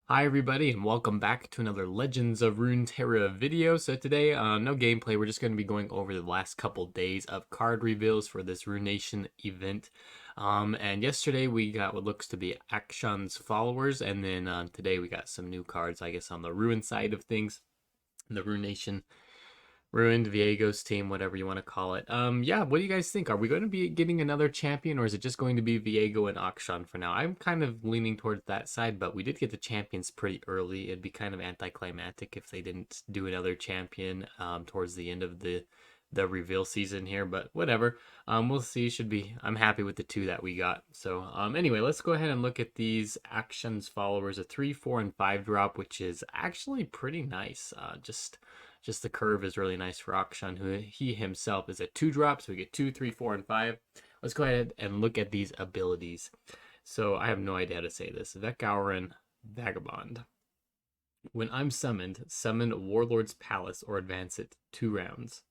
Hi everybody and welcome back to another Legends of Runeterra video. So today, no gameplay, we're just going to be going over the last couple days of card reveals for this Ruination event. And yesterday we got what looks to be AKSHAN'S followers, and then today we got some new cards, I guess, on the Ruin side of things, the Ruination Ruined Viego's team, whatever you want to call it. Yeah, what do you guys think? Are we going to be getting another champion, or is it just going to be Viego and AKSHAN for now? I'm kind of leaning towards that side, but we did get the champions pretty early. It'd be kind of anticlimactic if they didn't do another champion towards the end of the reveal season here, but whatever. We'll see. Should be. I'm happy with the two that we got. So anyway, let's go ahead and look at these AKSHAN'S followers. A 3, 4, and 5 drop, which is actually pretty nice. Just the curve is really nice for AKSHAN, who he himself is a 2 drop, so we get 2, 3, 4, and 5. Let's go ahead and look at these abilities. So I have no idea how to say this. Vicaran Vagabond. When I'm summoned, summon Warlord's Palace or advance it 2 rounds.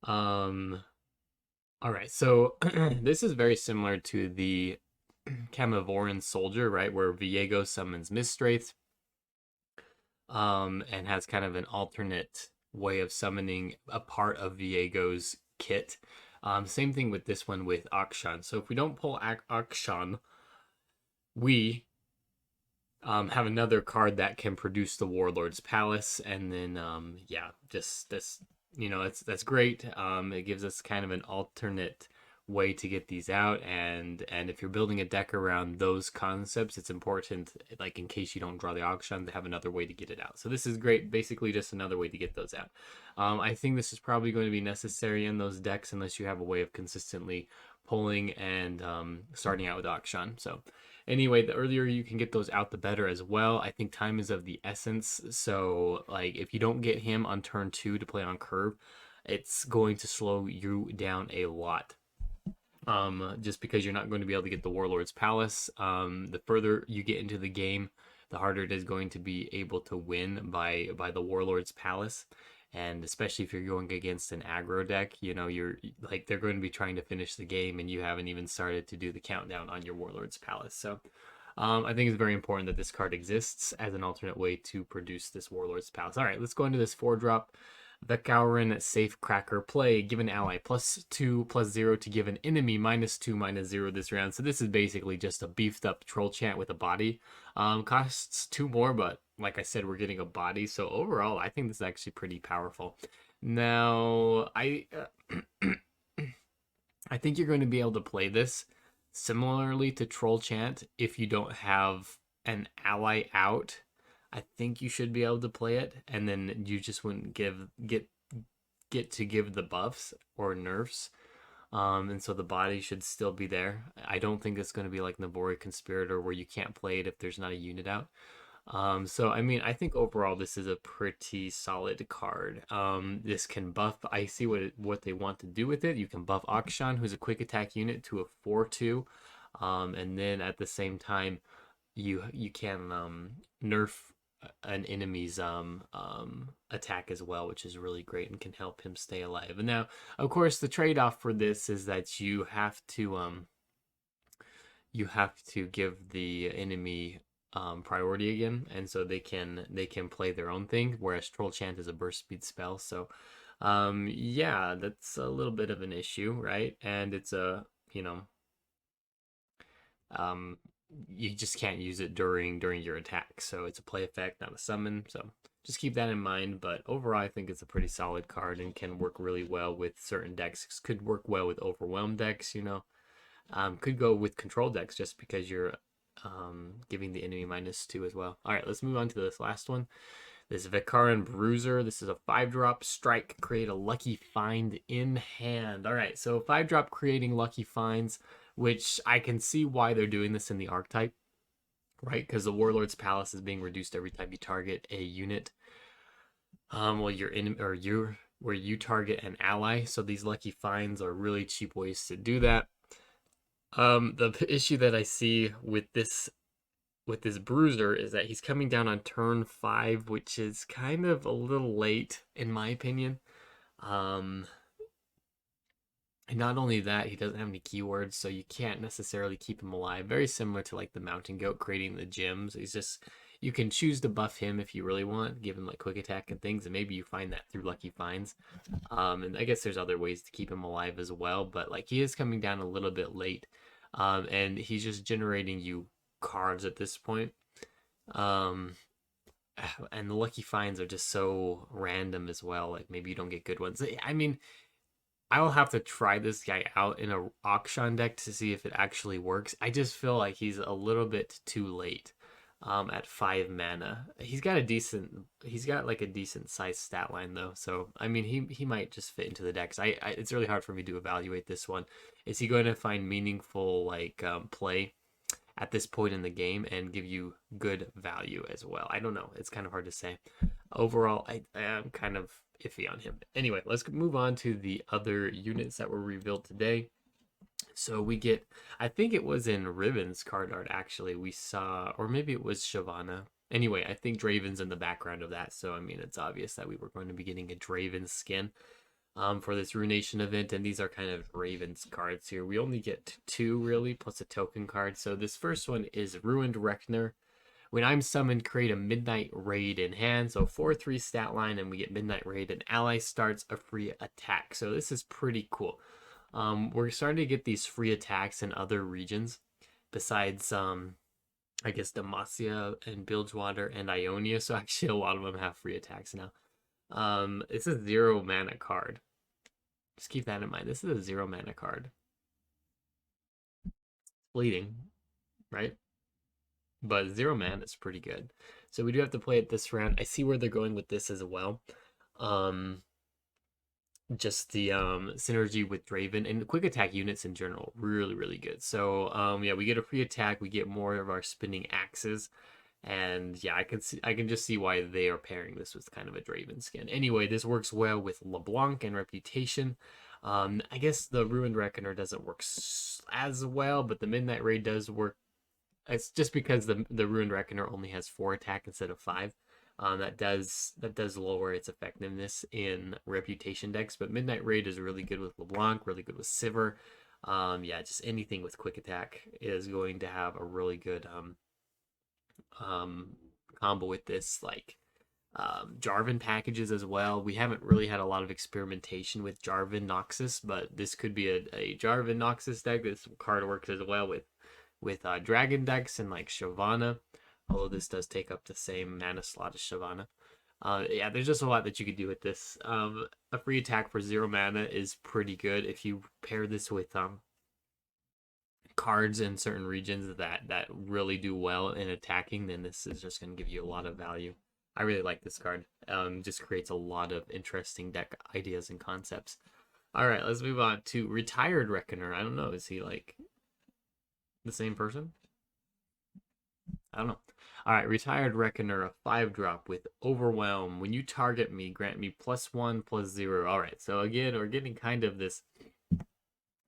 Alright, so this is very similar to the Camivoran Soldier, right? Where Viego summons Mistwraith, and has kind of an alternate way of summoning a part of Viego's kit. Same thing with this one with AKSHAN. So if we don't pull AKSHAN, we have another card that can produce the Warlord's Palace, and then yeah, just this, that's great. It gives us kind of an alternate way to get these out, and if you're building a deck around those concepts, it's important, like in case you don't draw the AKSHAN, to have another way to get it out. So this is great, basically just another way to get those out. I think this is probably going to be necessary in those decks unless you have a way of consistently pulling and starting out with AKSHAN. So anyway, the earlier you can get those out, the better as well. I think time is of the essence. So like if you don't get him on turn 2 to play on curve, it's going to slow you down a lot. Just because you're not going to be able to get the Warlord's Palace. The further you get into the game, the harder it is going to be able to win by the Warlord's Palace. And especially if you're going against an aggro deck, you're like, they're going to be trying to finish the game and you haven't even started to do the countdown on your Warlord's Palace. So I think it's very important that this card exists as an alternate way to produce this Warlord's Palace. All right, let's go into this 4-drop. Vicaran Safecracker. Play, give an ally +2/+0 to give an enemy -2/-0 this round. So this is basically just a beefed up troll chant with a body. Costs 2 more, but like I said, we're getting a body. So overall, I think this is actually pretty powerful. Now, I think you're going to be able to play this similarly to troll chant if you don't have an ally out. I think you should be able to play it, and then you just wouldn't get to give the buffs or nerfs. And so the body should still be there. I don't think it's going to be like Navori Conspirator where you can't play it if there's not a unit out. So I mean, I think overall this is a pretty solid card. This can buff. I see what they want to do with it. You can buff AKSHAN, who's a quick attack unit, to a 4/2, and then at the same time, you can nerf an enemy's attack as well, which is really great and can help him stay alive. And now, of course, the trade-off for this is that you have to give the enemy priority again, and so they can play their own thing, whereas Troll Chant is a burst speed spell. So yeah, that's a little bit of an issue, right? And it's a you just can't use it during your attack, so it's a play effect, not a summon. So just keep that in mind. But overall, I think it's a pretty solid card and can work really well with certain decks. Could work well with overwhelmed decks, could go with control decks just because you're giving the enemy -2 as well. All right, let's move on to this last one. This Vicaran Bruiser. This is a 5-drop strike. Create a lucky find in hand. All right, so 5-drop creating lucky finds, which I can see why they're doing this in the archetype, right? Because the Warlord's Palace is being reduced every time you target a unit. Well, you're in, or where you target an ally. So these lucky finds are really cheap ways to do that. The issue that I see with this Bruiser is that he's coming down on turn 5, which is kind of a little late in my opinion. And not only that, he doesn't have any keywords, so you can't necessarily keep him alive. Very similar to like the Mountain Goat creating the gems. You can choose to buff him if you really want, give him like quick attack and things, and maybe you find that through lucky finds. And I guess there's other ways to keep him alive as well, but like he is coming down a little bit late, and he's just generating you cards at this point. Um, and the lucky finds are just so random as well. Like maybe you don't get good ones. I mean, I'll have to try this guy out in a AKSHAN deck to see if it actually works. I just feel like he's a little bit too late at 5 mana. He's got like a decent sized stat line though. So I mean he might just fit into the decks. It's really hard for me to evaluate this one. Is he going to find meaningful like play at this point in the game and give you good value as well? I don't know. It's kind of hard to say. Overall, I am kind of iffy on him. Anyway, let's move on to the other units that were revealed today. So we get, I think it was in Riven's card art actually, we saw, or maybe it was Shyvana. Anyway, I think Draven's in the background of that, so I mean, it's obvious that we were going to be getting a Draven skin for this Ruination event, and these are kind of Raven's cards here. We only get 2 really, plus a token card. So this first one is Ruined Reckoner. When I'm summoned, create a Midnight Raid in hand. So 4/3 stat line, and we get Midnight Raid, and ally starts a free attack. So this is pretty cool. We're starting to get these free attacks in other regions besides, I guess, Demacia and Bilgewater and Ionia. So actually, a lot of them have free attacks now. It's a 0 mana card. Just keep that in mind. This is a 0 mana card. Bleeding, right? But 0 mana is pretty good. So we do have to play it this round. I see where they're going with this as well. Just the synergy with Draven and the quick attack units in general, really good. So yeah, we get a free attack, we get more of our spinning axes, and yeah, I can just see why they are pairing this with kind of a Draven skin. Anyway, this works well with LeBlanc and Reputation. I guess the Ruined Reckoner doesn't work as well, but the Midnight Raid does work. It's just because the Ruined Reckoner only has 4 attack instead of 5. That does lower its effectiveness in Reputation decks, but Midnight Raid is really good with LeBlanc, really good with Sivir. Yeah, just anything with quick attack is going to have a really good combo with this, like Jarvan packages as well. We haven't really had a lot of experimentation with Jarvan Noxus, but this could be a Jarvan Noxus deck. This card works as well with Dragon decks and like Shyvana, although this does take up the same mana slot as Shyvana. Yeah, there's just a lot that you could do with this. A free attack for 0 mana is pretty good. If you pair this with cards in certain regions that really do well in attacking, then this is just going to give you a lot of value. I really like this card. Just creates a lot of interesting deck ideas and concepts. All right, let's move on to Retired Reckoner. I don't know, is he like the same person? I don't know. All right, Retired Reckoner, a 5-drop with Overwhelm. When you target me, grant me +1/+0. All right, so again, we're getting kind of this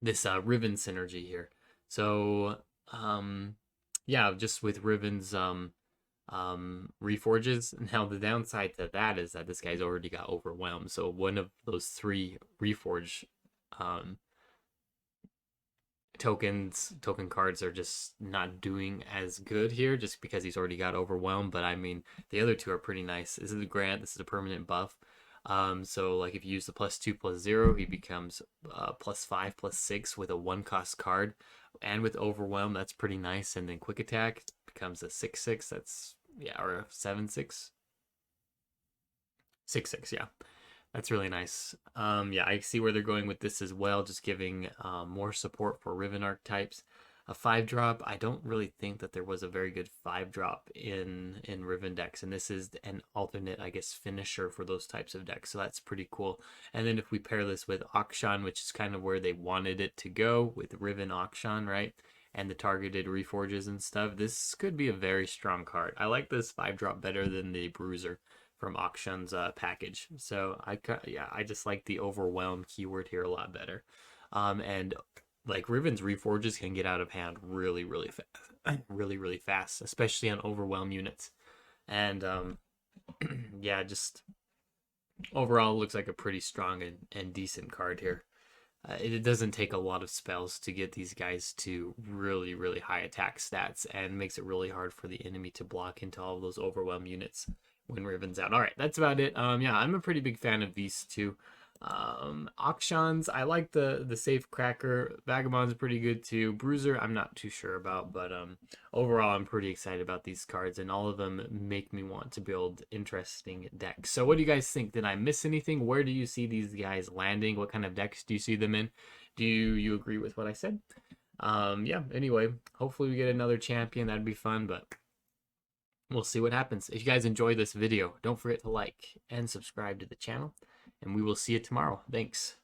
Riven synergy here. So yeah, just with Riven's reforges. Now the downside to that is that this guy's already got Overwhelmed. So one of those 3 reforge token cards are just not doing as good here just because he's already got Overwhelmed. But I mean, the other 2 are pretty nice. This is a grant, this is a permanent buff. So like if you use the +2/+0, he becomes +5/+6 with a 1-cost card, and with Overwhelm, that's pretty nice. And then quick attack becomes a 6/6. That's, yeah, or a 7/6. 6/6, yeah. That's really nice. Yeah, I see where they're going with this as well, just giving more support for Riven archetypes. A 5-drop, I don't really think that there was a very good 5-drop in Riven decks, and this is an alternate, I guess, finisher for those types of decks, so that's pretty cool. And then if we pair this with AKSHAN, which is kind of where they wanted it to go, with Riven AKSHAN, right? And the targeted reforges and stuff, this could be a very strong card. I like this 5-drop better than the Bruiser from AKSHAN'S package. So I just like the Overwhelm keyword here a lot better. And like Riven's reforges can get out of hand really fast, really fast, especially on Overwhelm units. And yeah, just overall looks like a pretty strong and decent card here. it doesn't take a lot of spells to get these guys to really, really high attack stats, and makes it really hard for the enemy to block into all of those overwhelm units when Riven's out. All right, that's about it. Yeah, I'm a pretty big fan of these two. AKSHAN'S, I like the safe cracker. Vagabond's pretty good too. Bruiser, I'm not too sure about, but overall, I'm pretty excited about these cards, and all of them make me want to build interesting decks. So, what do you guys think? Did I miss anything? Where do you see these guys landing? What kind of decks do you see them in? Do you agree with what I said? Yeah. Anyway, hopefully we get another champion. That'd be fun, but we'll see what happens. If you guys enjoy this video, don't forget to like and subscribe to the channel, and we will see you tomorrow. Thanks.